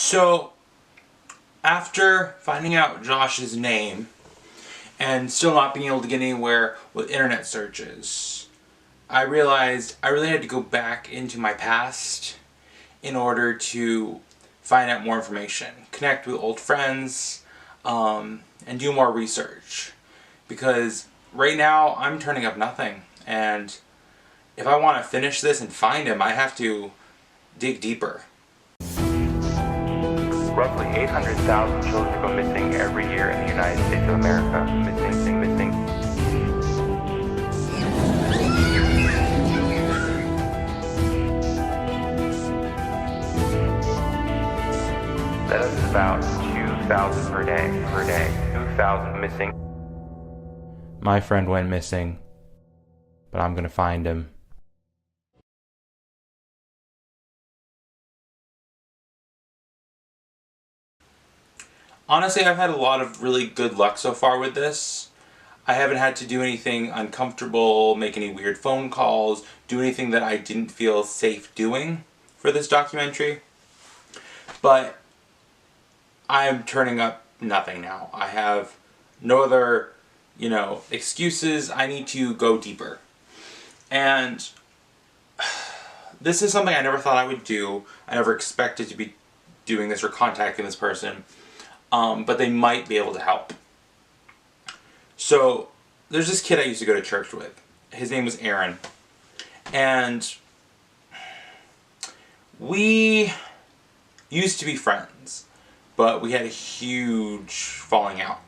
So, after finding out Josh's name and still not being able to get anywhere with internet searches, I realized I really had to go back into my past in order to find out more information, connect with old friends, and do more research. Because right now I'm turning up nothing, and if I want to finish this and find him, I have to dig deeper. Roughly 800,000 children go missing every year in the United States of America. Missing. That is about 2,000 per day. 2,000 missing. My friend went missing, but I'm gonna find him. Honestly, I've had a lot of really good luck so far with this. I haven't had to do anything uncomfortable, make any weird phone calls, do anything that I didn't feel safe doing for this documentary. But I'm turning up nothing now. I have no other, excuses. I need to go deeper. And this is something I never thought I would do. I never expected to be doing this or contacting this person. But they might be able to help. So, there's this kid I used to go to church with. His name was Aaron. And we used to be friends, but we had a huge falling out.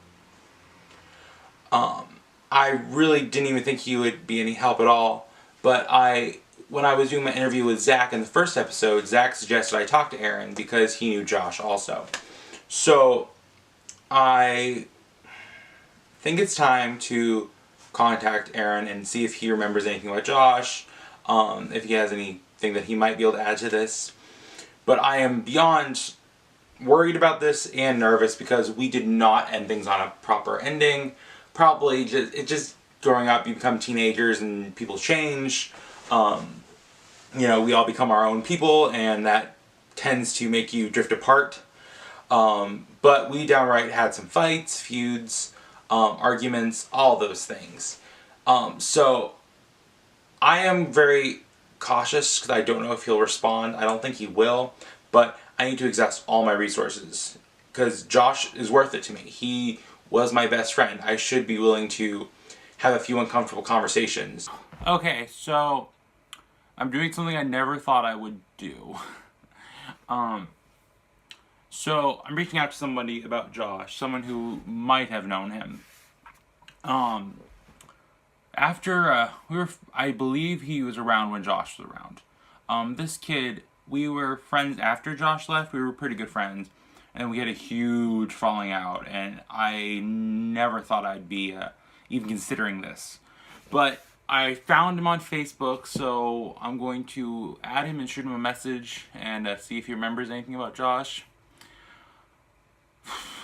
I really didn't even think he would be any help at all, but when I was doing my interview with Zach in the first episode, Zach suggested I talk to Aaron because he knew Josh also. So, I think it's time to contact Aaron and see if he remembers anything about Josh, if he has anything that he might be able to add to this. But I am beyond worried about this and nervous because we did not end things on a proper ending. Probably just growing up, you become teenagers and people change. We all become our own people, and that tends to make you drift apart. But we downright had some fights, feuds, arguments, all those things. So I am very cautious because I don't know if he'll respond. I don't think he will, but I need to exhaust all my resources because Josh is worth it to me. He was my best friend. I should be willing to have a few uncomfortable conversations. Okay, so I'm doing something I never thought I would do. So I'm reaching out to somebody about Josh, someone who might have known him. I believe he was around when Josh was around. This kid, we were friends after Josh left. We were pretty good friends, and we had a huge falling out. And I never thought I'd be even considering this, but I found him on Facebook, so I'm going to add him and shoot him a message and see if he remembers anything about Josh.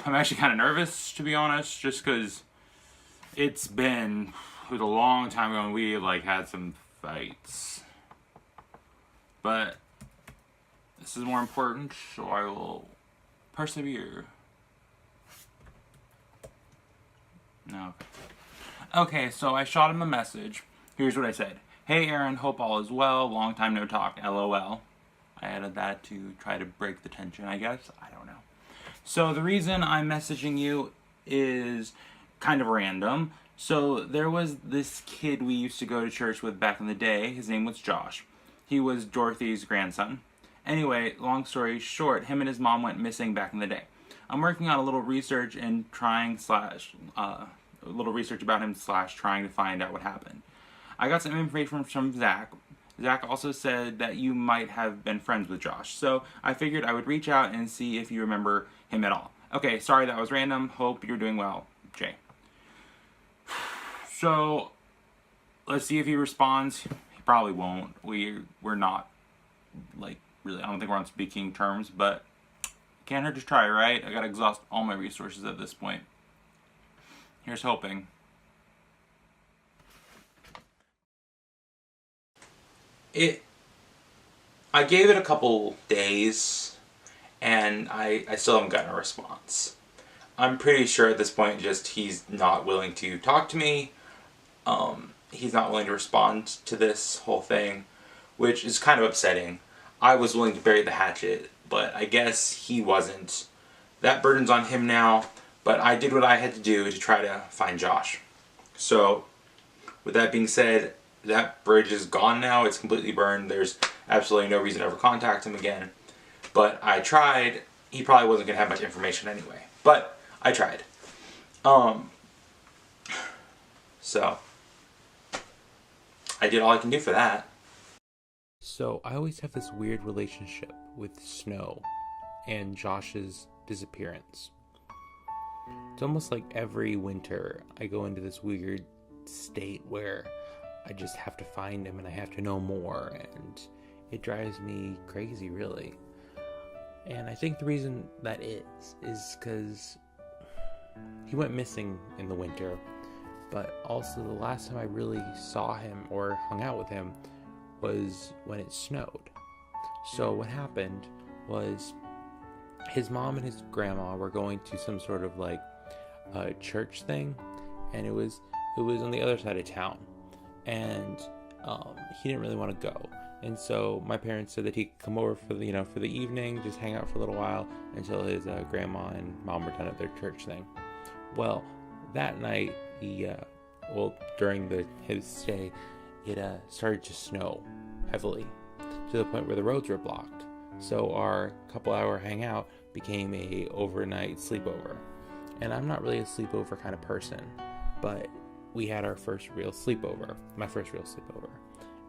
I'm actually kind of nervous, to be honest, just because it was a long time ago and we had some fights. But this is more important, so I will persevere. No. Okay, so I shot him a message. Here's what I said. Hey Aaron, hope all is well. Long time no talk, LOL. I added that to try to break the tension, I guess. I don't know. So the reason I'm messaging you is kind of random. So there was this kid we used to go to church with back in the day. His name was Josh. He was Dorothy's grandson. Anyway, long story short, him and his mom went missing back in the day. I'm working on a little research and a little research about him / trying to find out what happened. I got some information from Zach. Zach also said that you might have been friends with Josh, so I figured I would reach out and see if you remember him at all. Okay, sorry that was random. Hope you're doing well, Jay. So, let's see if he responds. He probably won't. We're not, really, I don't think we're on speaking terms, but can't hurt to try, right? I gotta exhaust all my resources at this point. Here's hoping. I gave it a couple days, and I still haven't gotten a response. I'm pretty sure at this point just he's not willing to talk to me. He's not willing to respond to this whole thing, which is kind of upsetting. I was willing to bury the hatchet, but I guess he wasn't. That burden's on him now, but I did what I had to do to try to find Josh. So, with that being said, that bridge is gone now. It's completely burned. There's absolutely no reason to ever contact him again. But I tried. He probably wasn't going to have much information anyway. But I tried. So, I did all I can do for that. So I always have this weird relationship with snow and Josh's disappearance. It's almost like every winter I go into this weird state where I just have to find him and I have to know more, and it drives me crazy, really. And I think the reason that is because he went missing in the winter, but also the last time I really saw him or hung out with him was when it snowed. So what happened was his mom and his grandma were going to some sort of like church thing, and it was on the other side of town, and he didn't really want to go. And so my parents said that he could come over for the evening, just hang out for a little while until his grandma and mom were done at their church thing. Well, that night during his stay, it started to snow heavily to the point where the roads were blocked. So our couple-hour hangout became a overnight sleepover. And I'm not really a sleepover kind of person, but we had our first real sleepover, my first real sleepover.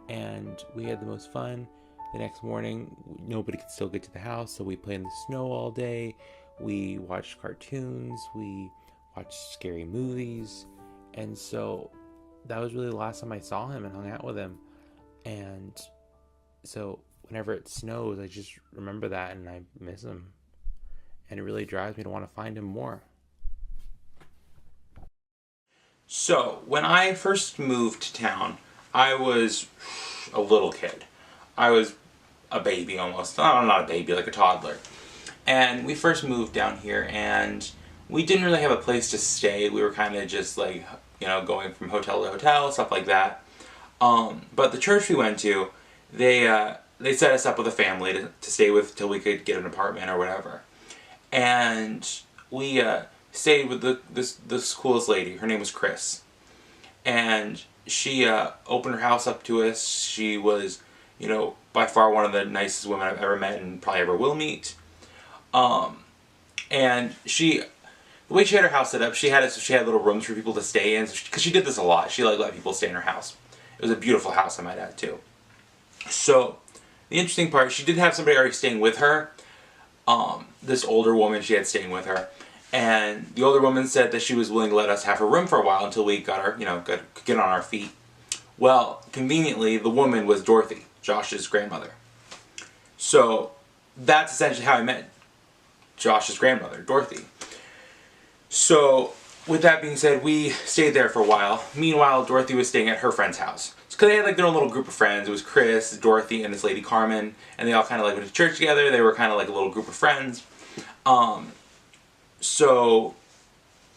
And we had the most fun. The next morning, nobody could still get to the house, so we played in the snow all day. We watched cartoons, we watched scary movies, and so that was really the last time I saw him and hung out with him. And so whenever it snows, I just remember that and I miss him. And it really drives me to want to find him more. So, when I first moved to town, I was a little kid. I was a baby almost. Oh, not a baby, like a toddler. And we first moved down here, and we didn't really have a place to stay. We were kind of just like, going from hotel to hotel, stuff like that. But the church we went to, they set us up with a family to stay with till we could get an apartment or whatever. And we stayed with this coolest lady. Her name was Chris. And she opened her house up to us. She was, by far one of the nicest women I've ever met and probably ever will meet. And the way she had her house set up, she had little rooms for people to stay in, because she did this a lot. She let people stay in her house. It was a beautiful house, I might add, too. So, the interesting part, she did have somebody already staying with her. This older woman she had staying with her. And the older woman said that she was willing to let us have her room for a while until we got could get on our feet. Well, conveniently, the woman was Dorothy, Josh's grandmother. So, that's essentially how I met Josh's grandmother, Dorothy. So, with that being said, we stayed there for a while. Meanwhile, Dorothy was staying at her friend's house. Because they had their own little group of friends. It was Chris, Dorothy, and this lady Carmen. And they all kind of went to church together. They were kind of like a little group of friends. So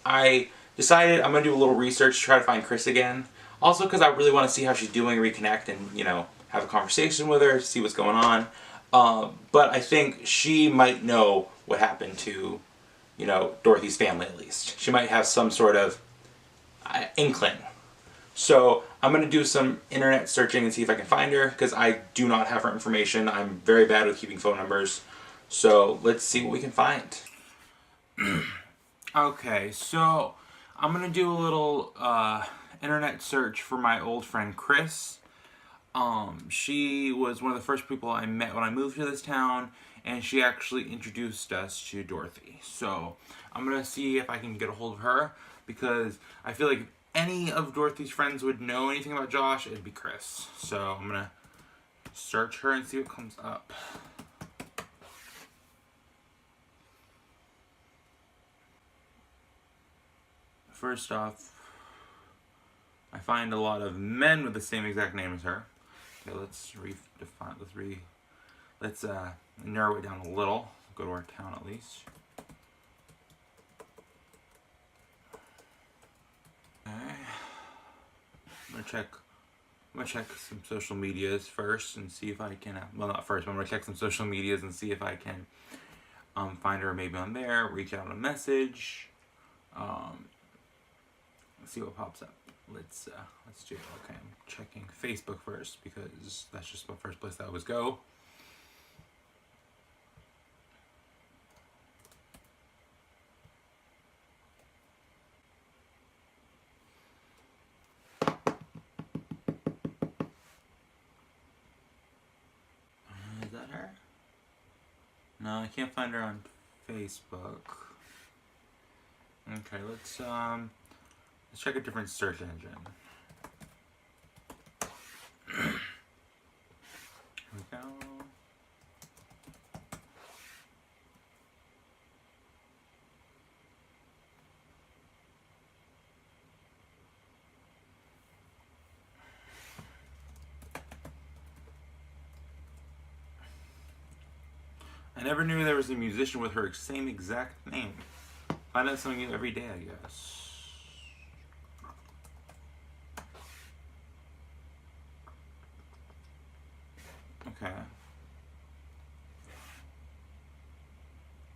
I decided I'm going to do a little research to try to find Chris again. Also because I really want to see how she's doing, reconnect, and, have a conversation with her, see what's going on. But I think she might know what happened to, Dorothy's family at least. She might have some sort of inkling. So I'm going to do some internet searching and see if I can find her, because I do not have her information. I'm very bad with keeping phone numbers. So let's see what we can find. Okay, so I'm going to do a little internet search for my old friend Chris. She was one of the first people I met when I moved to this town, and she actually introduced us to Dorothy. So I'm going to see if I can get a hold of her, because I feel like if any of Dorothy's friends would know anything about Josh, it'd be Chris. So I'm going to search her and see what comes up. First off, I find a lot of men with the same exact name as her. Okay, let's narrow it down a little. Go to our town at least. Okay. I'm gonna check some social medias first and see if I can. Well, not first. But I'm gonna check some social medias and see if I can find her maybe on there. Reach out on a message. Let's see what pops up. Let's do it. Okay, I'm checking Facebook first because that's just the first place that I always go. Is that her? No, I can't find her on Facebook. Okay, let's check a different search engine. Here we go. I never knew there was a musician with her same exact name. Find out something new every day, I guess. Okay.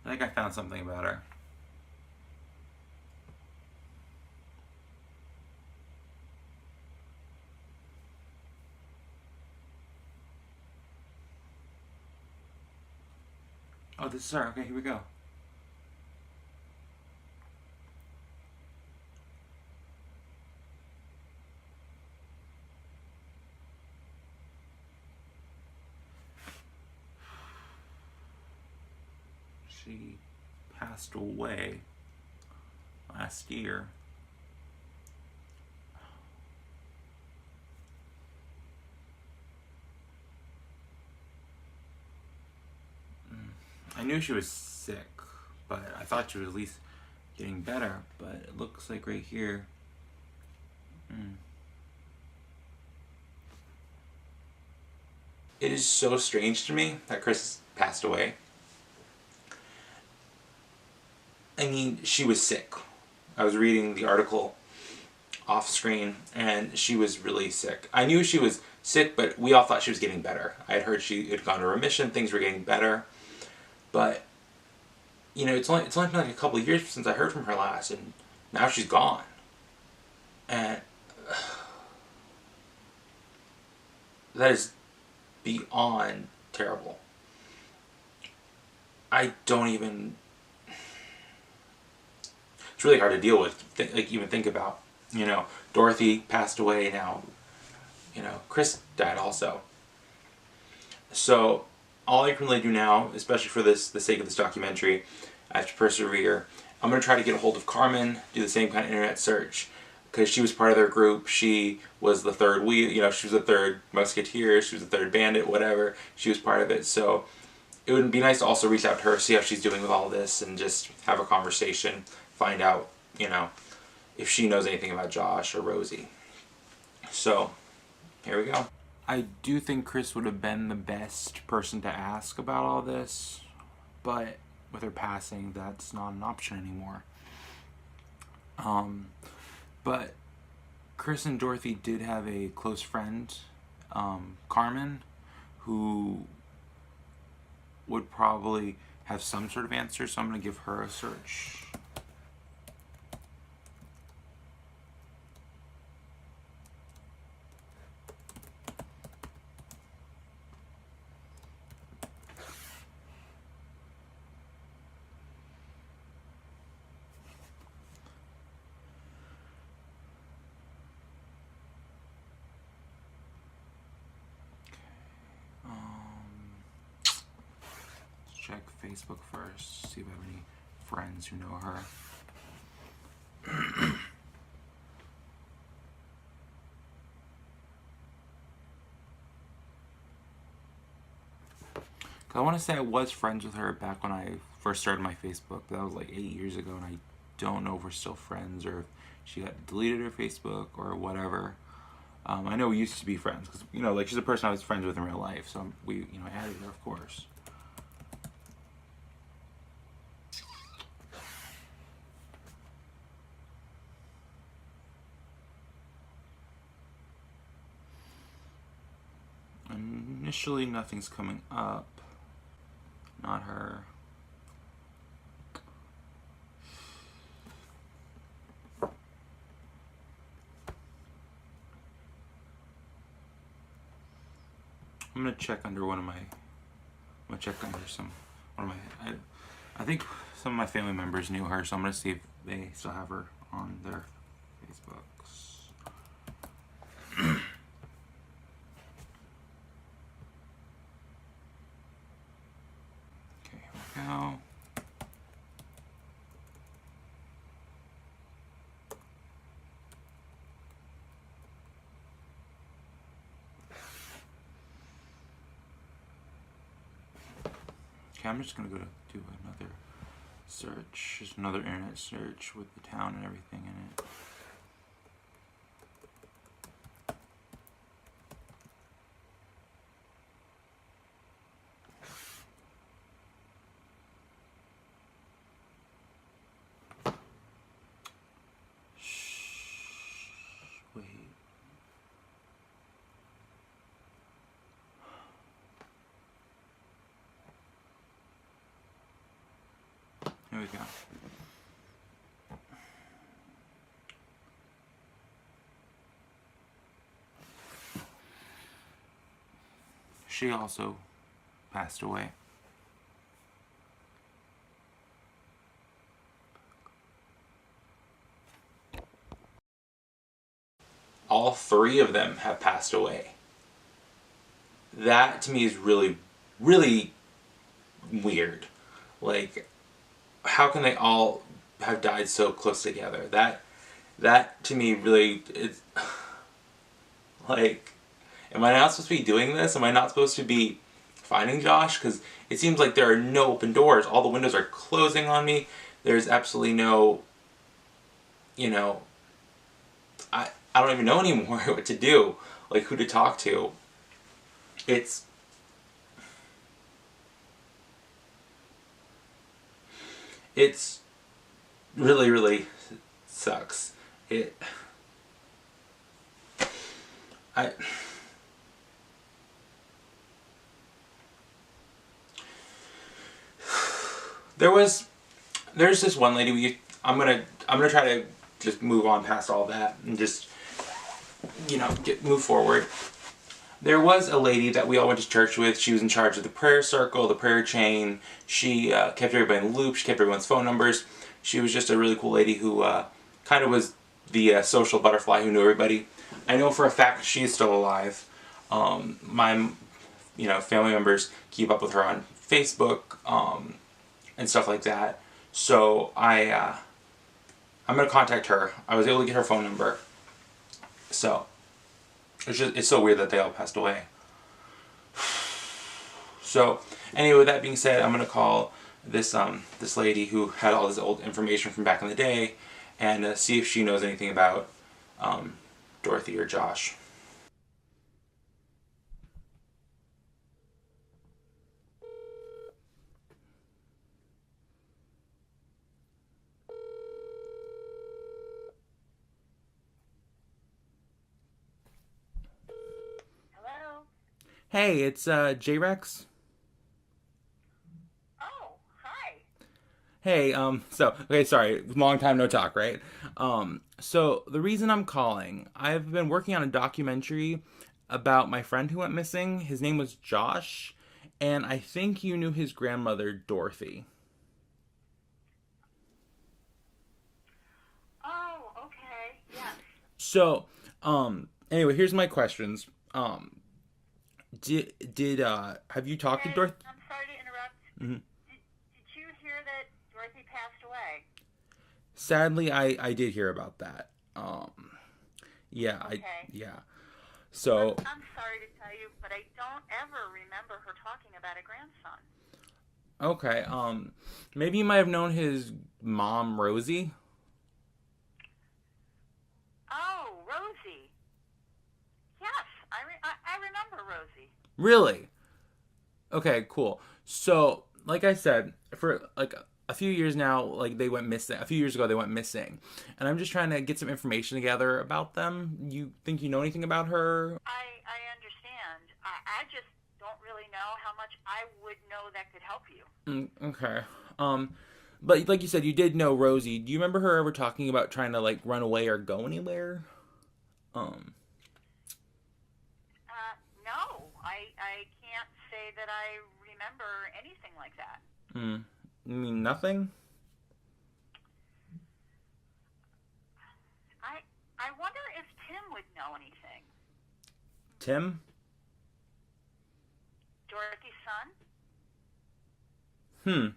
I think I found something about her. Oh, this is her. Okay, here we go. She passed away last year. I knew she was sick, but I thought she was at least getting better, but it looks like right here. It is so strange to me that Chris passed away. I mean, she was sick. I was reading the article off screen, and she was really sick. I knew she was sick, but we all thought she was getting better. I had heard she had gone to remission, things were getting better. But, you know, it's only been like a couple of years since I heard from her last, and now she's gone. And that is beyond terrible. I don't even... It's really hard to deal with, even think about. You know, Dorothy passed away now. You know, Chris died also. So, all I can really do now, especially for the sake of this documentary, I have to persevere. I'm going to try to get a hold of Carmen, do the same kind of internet search, because she was part of their group. She was the third wheel, you know, she was the third musketeer, she was the third bandit, whatever. She was part of it. So it would be nice to also reach out to her, see how she's doing with all this, and just have a conversation, find out, you know, if she knows anything about Josh or Rosie. So, here we go. I do think Chris would have been the best person to ask about all this, but with her passing, that's not an option anymore. But Chris and Dorothy did have a close friend, Carmen, who would probably have some sort of answer, so I'm going to give her a search. Check Facebook first, see if I have any friends who know her. I want to say I was friends with her back when I first started my Facebook, but that was like 8 years ago, and I don't know if we're still friends or if she got deleted her Facebook or whatever. I know we used to be friends because, you know, like, she's a person I was friends with in real life, so we, you know, added her, of course. Initially, nothing's coming up. Not her. I'm gonna check under one of my. I'm gonna check under one of my. I think some of my family members knew her, so I'm gonna see if they still have her on their Facebooks. Okay, here we go. Okay, I'm just gonna go to do another search, just another internet search with the town and everything in it. Wait. Here we go. She also passed away. All three of them have passed away. That to me is really, really weird. Like, how can they all have died so close together? That to me really is like, am I not supposed to be doing this? Am I not supposed to be finding Josh? Because it seems like there are no open doors. All the windows are closing on me. There's absolutely no, I don't even know anymore what to do, like who to talk to. It's really, really sucks. There's this one lady. I'm gonna try to just move on past all that and just move forward. There was a lady that we all went to church with. She was in charge of the prayer circle, the prayer chain. She kept everybody in the loop. She kept everyone's phone numbers. She was just a really cool lady who kind of was the social butterfly who knew everybody. I know for a fact she is still alive. My family members keep up with her on Facebook and stuff like that. So I'm gonna contact her. I was able to get her phone number. So it's so weird that they all passed away. So anyway, with that being said, I'm gonna call this lady who had all this old information from back in the day and see if she knows anything about Dorothy or Josh. Hey, it's J-Rex. Oh, hi. Hey, sorry, long time no talk, right? So the reason I'm calling, I've been working on a documentary about my friend who went missing. His name was Josh, and I think you knew his grandmother, Dorothy. Oh, okay. Yes. So, anyway, here's my questions. Have you talked to Dorothy? I'm sorry to interrupt. Mm-hmm. Did you hear that Dorothy passed away? Sadly, I did hear about that. Yeah, Okay. So, I'm sorry to tell you, but I don't ever remember her talking about a grandson. okay, maybe you might have known his mom, Rosie? Oh, Rosie. Yes, I remember Rosie. Really? Okay, cool. So, like I said, for like a few years now, like they went missing. A few years ago, they went missing, and I'm just trying to get some information together about them. You think you know anything about her? I understand. I just don't know how much I would know that could help you. Okay. But like you said, you did know Rosie. Do you remember her ever talking about trying to like run away or go anywhere? No, I can't say that I remember anything like that. You mean nothing? I wonder if Tim would know anything. Tim? Dorothy's son?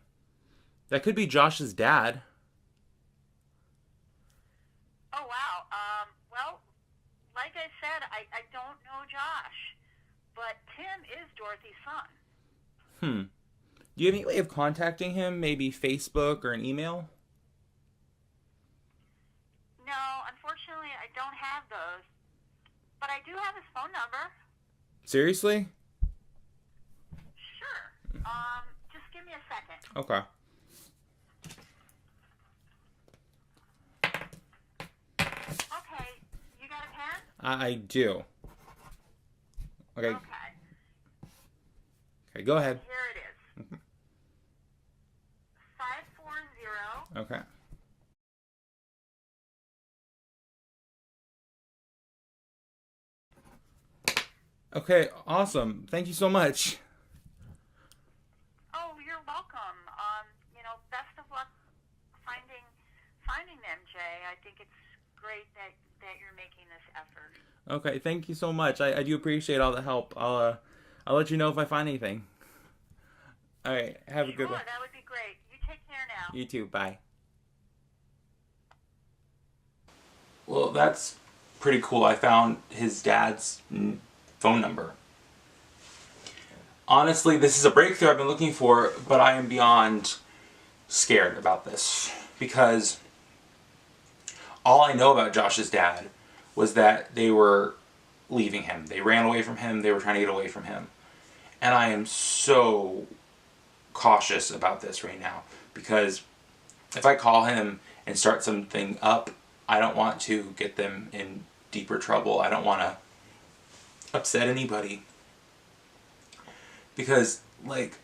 That could be Josh's dad. Oh, wow. Well, like I said, I don't know Josh, but Tim is Dorothy's son. Do you have any way of contacting him? Maybe Facebook or an email? No, unfortunately, I don't have those. But I do have his phone number. Seriously? Sure. Just give me a second. Okay. Okay, you got a pen? I do. Okay. Okay, go ahead. Here it is. 540. Okay. Okay, awesome. Thank you so much. Oh, you're welcome. Best of luck finding them, Jay. I think it's great that you're making this effort. Okay, thank you so much. I do appreciate all the help. I'll let you know if I find anything. All right, have a good one. Sure, that would be great. You take care now. You too. Bye. Well, that's pretty cool. I found his dad's phone number. Honestly, this is a breakthrough I've been looking for, but I am beyond scared about this because all I know about Josh's dad was that they were leaving him. They ran away from him. They were trying to get away from him. And I am so cautious about this right now because if I call him and start something up, I don't want to get them in deeper trouble. I don't want to upset anybody because, like,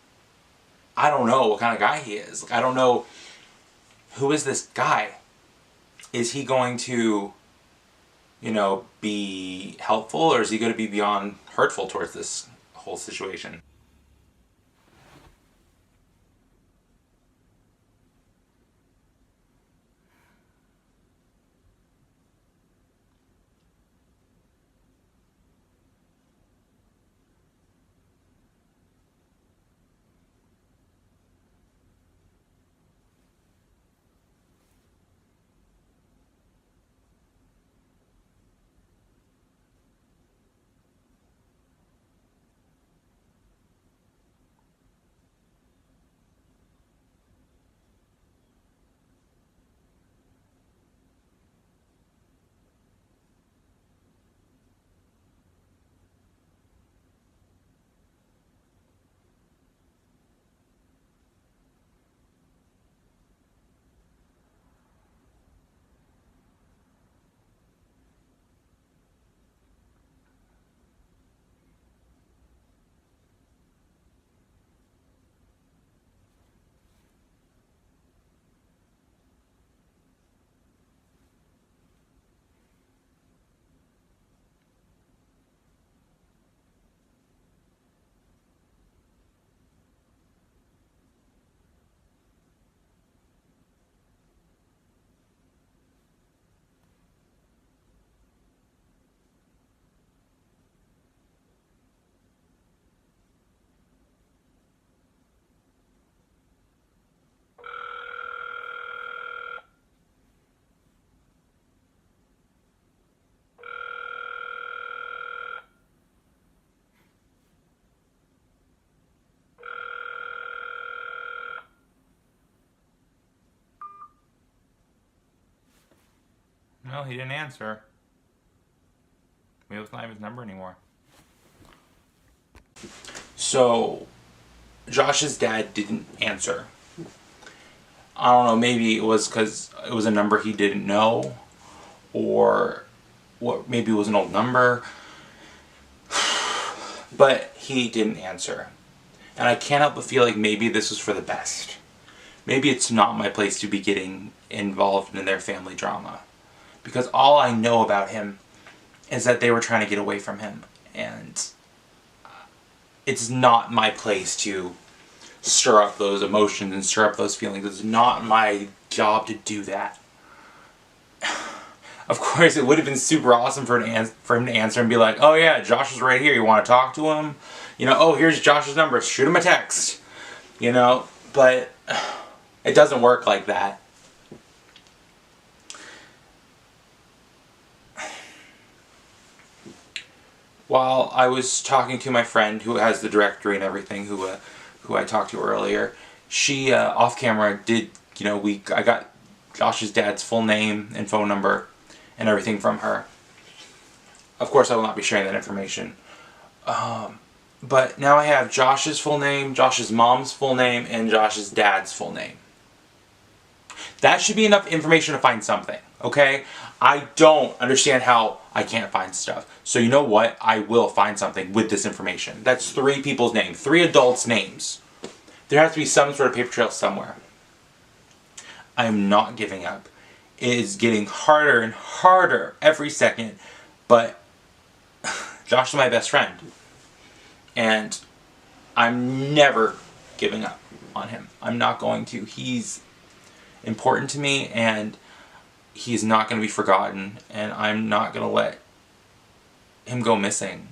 I don't know what kind of guy he is. Like, I don't know, who is this guy? Is he going to, be helpful, or is he going to be beyond hurtful towards this whole situation? No, he didn't answer. Maybe it's not even his number anymore. So, Josh's dad didn't answer. I don't know, maybe it was because it was a number he didn't know, or maybe it was an old number, but he didn't answer. And I can't help but feel like maybe this was for the best. Maybe it's not my place to be getting involved in their family drama. Because all I know about him is that they were trying to get away from him. And it's not my place to stir up those emotions and stir up those feelings. It's not my job to do that. Of course, it would have been super awesome for him to answer and be like, oh yeah, Josh is right here. You want to talk to him? You know, oh, here's Josh's number. Shoot him a text. You know, but it doesn't work like that. While I was talking to my friend who has the directory and everything, who I talked to earlier, she off camera did, you know, I got Josh's dad's full name and phone number and everything from her. Of course, I will not be sharing that information. But now I have Josh's full name, Josh's mom's full name, and Josh's dad's full name. That should be enough information to find something, okay? I don't understand how I can't find stuff. So you know what? I will find something with this information. That's 3 people's names, 3 adults' names. There has to be some sort of paper trail somewhere. I am not giving up. It is getting harder and harder every second, but Josh is my best friend. And I'm never giving up on him. I'm not going to. He's important to me, and he's not going to be forgotten, and I'm not going to let him go missing.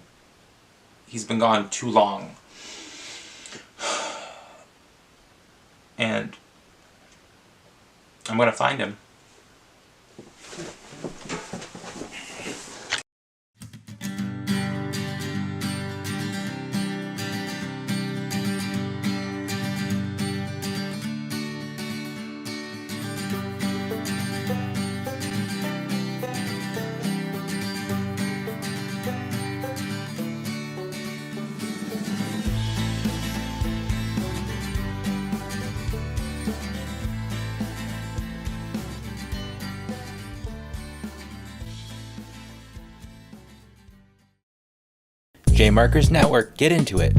He's been gone too long. And I'm going to find him. J Markers Network, get into it.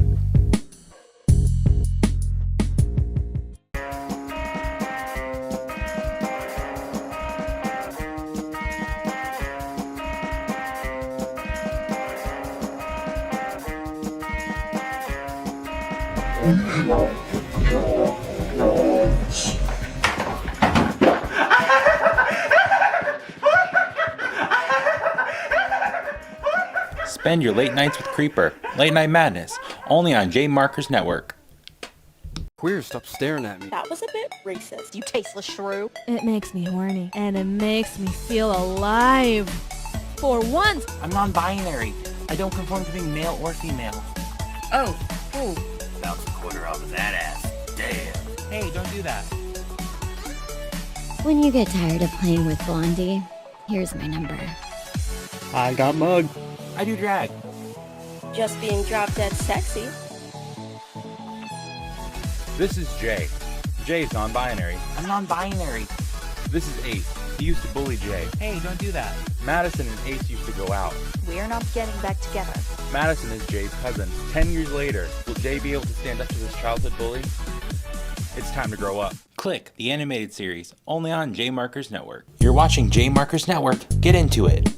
Spend your late nights with Creeper. Late Night Madness. Only on J Markers Network. Queer, stop staring at me. That was a bit racist, you tasteless shrew. It makes me horny, and it makes me feel alive. For once, I'm non-binary. I don't conform to being male or female. Oh, ooh. Bounce a quarter off of that ass. Damn. Hey, don't do that. When you get tired of playing with Blondie, here's my number. I got mugged. I do drag. Just being drop dead sexy. This is Jay. Jay's non-binary. I'm non-binary. This is Ace. He used to bully Jay. Hey, don't do that. Madison and Ace used to go out. We're not getting back together. Madison is Jay's cousin. 10 years later, will Jay be able to stand up to his childhood bully? It's time to grow up. Click, the animated series, only on J Markers Network. You're watching J Markers Network. Get into it.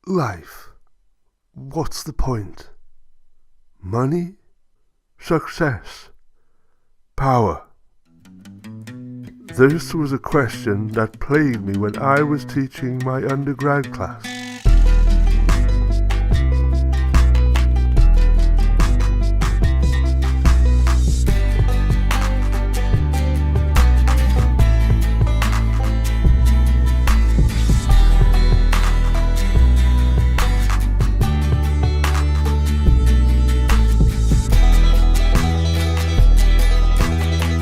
Life. What's the point? Money? Success? Power? This was a question that plagued me when I was teaching my undergrad class.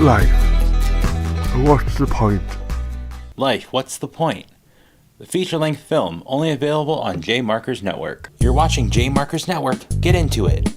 Life. What's the point? Life, what's the point? The feature-length film, only available on J Markers Network. You're watching J Markers Network. Get into it.